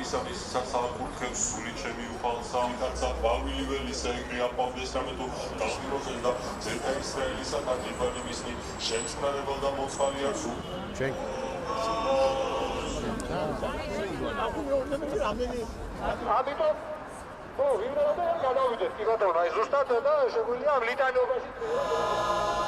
ისამის სასაკურთხევს სული ჩემი უფალსა კაცა ყვავილი ველისა ეგრე აპავდეს რამე თუ გასპიროზე და ზეთა ისრაელისა და გიბანი მისნი შემწყნარებელ და მოწყალი არ სულ ჩვენ ამიტომ ვიმრავლე გადავიდეთ კი ბატონო აი ზუსტად და შეგვიძლია ამ ლიტანობაში